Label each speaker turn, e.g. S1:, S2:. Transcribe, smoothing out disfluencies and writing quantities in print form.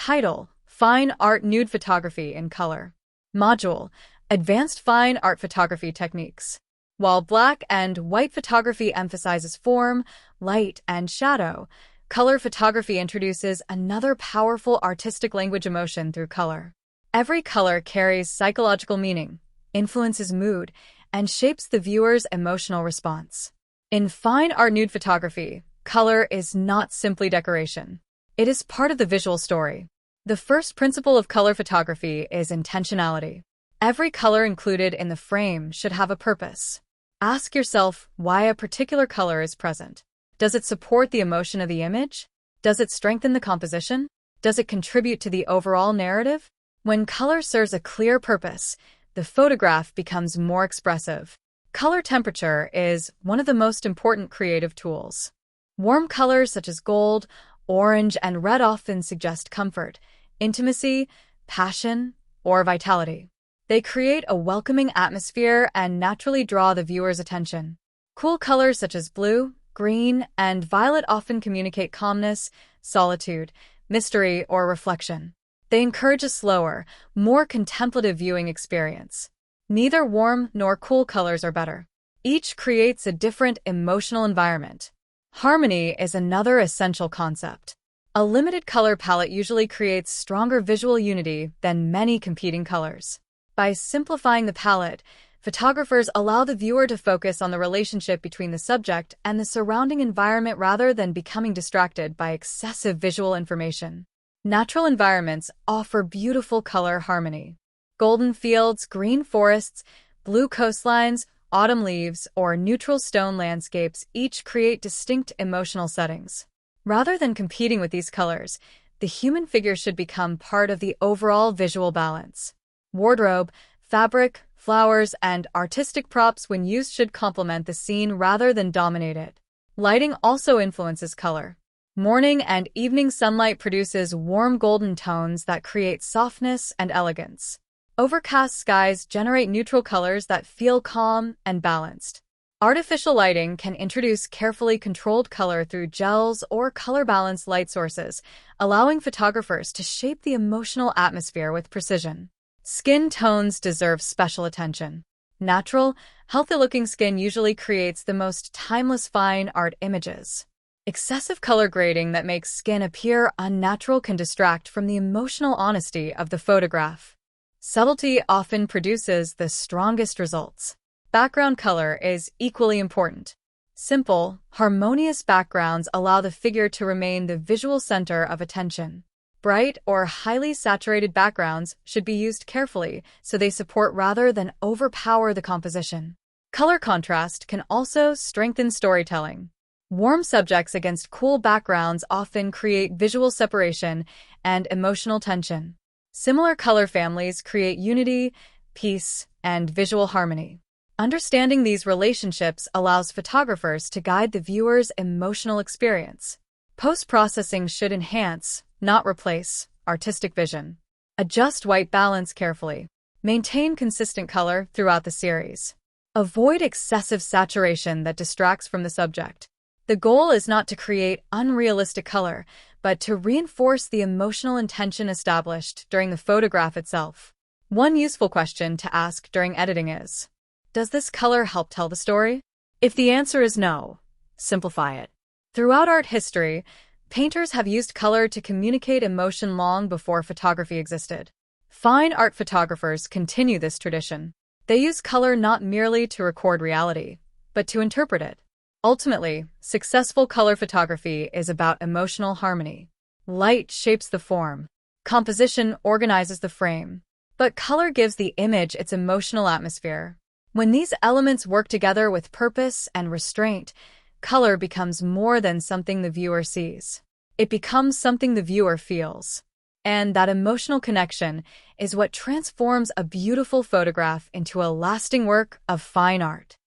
S1: Title: Fine Art Nude Photography in Color. Module: Advanced Fine Art Photography Techniques. While black and white photography emphasizes form, light, and shadow, color photography introduces another powerful artistic language: emotion through color. Every color carries psychological meaning, influences mood, and shapes the viewer's emotional response. In fine art nude photography, color is not simply decoration. It is part of the visual story. The first principle of color photography is intentionality. Every color included in the frame should have a purpose. Ask yourself why a particular color is present. Does it support the emotion of the image? Does it strengthen the composition? Does it contribute to the overall narrative? When color serves a clear purpose, the photograph becomes more expressive. Color temperature is one of the most important creative tools. Warm colors such as gold, orange, and red often suggest comfort, intimacy, passion, or vitality. They create a welcoming atmosphere and naturally draw the viewer's attention. Cool colors such as blue, green, and violet often communicate calmness, solitude, mystery, or reflection. They encourage a slower, more contemplative viewing experience. Neither warm nor cool colors are better. Each creates a different emotional environment. Harmony is another essential concept. A limited color palette usually creates stronger visual unity than many competing colors. By simplifying the palette, photographers allow the viewer to focus on the relationship between the subject and the surrounding environment rather than becoming distracted by excessive visual information. Natural environments offer beautiful color harmony. Golden fields, green forests, blue coastlines, autumn leaves, or neutral stone landscapes each create distinct emotional settings. Rather than competing with these colors, the human figure should become part of the overall visual balance. Wardrobe, fabric, flowers, and artistic props when used should complement the scene rather than dominate it. Lighting also influences color. Morning and evening sunlight produces warm golden tones that create softness and elegance. Overcast skies generate neutral colors that feel calm and balanced. Artificial lighting can introduce carefully controlled color through gels or color-balanced light sources, allowing photographers to shape the emotional atmosphere with precision. Skin tones deserve special attention. Natural, healthy-looking skin usually creates the most timeless fine art images. Excessive color grading that makes skin appear unnatural can distract from the emotional honesty of the photograph. Subtlety often produces the strongest results. Background color is equally important. Simple, harmonious backgrounds allow the figure to remain the visual center of attention. Bright or highly saturated backgrounds should be used carefully so they support rather than overpower the composition. Color contrast can also strengthen storytelling. Warm subjects against cool backgrounds often create visual separation and emotional tension. Similar color families create unity, peace, and visual harmony. Understanding these relationships allows photographers to guide the viewer's emotional experience. Post-processing should enhance, not replace, artistic vision. Adjust white balance carefully. Maintain consistent color throughout the series. Avoid excessive saturation that distracts from the subject. The goal is not to create unrealistic color, but to reinforce the emotional intention established during the photograph itself. One useful question to ask during editing is, does this color help tell the story? If the answer is no, simplify it. Throughout art history, painters have used color to communicate emotion long before photography existed. Fine art photographers continue this tradition. They use color not merely to record reality, but to interpret it. Ultimately, successful color photography is about emotional harmony. Light shapes the form. Composition organizes the frame. But color gives the image its emotional atmosphere. When these elements work together with purpose and restraint, color becomes more than something the viewer sees. It becomes something the viewer feels. And that emotional connection is what transforms a beautiful photograph into a lasting work of fine art.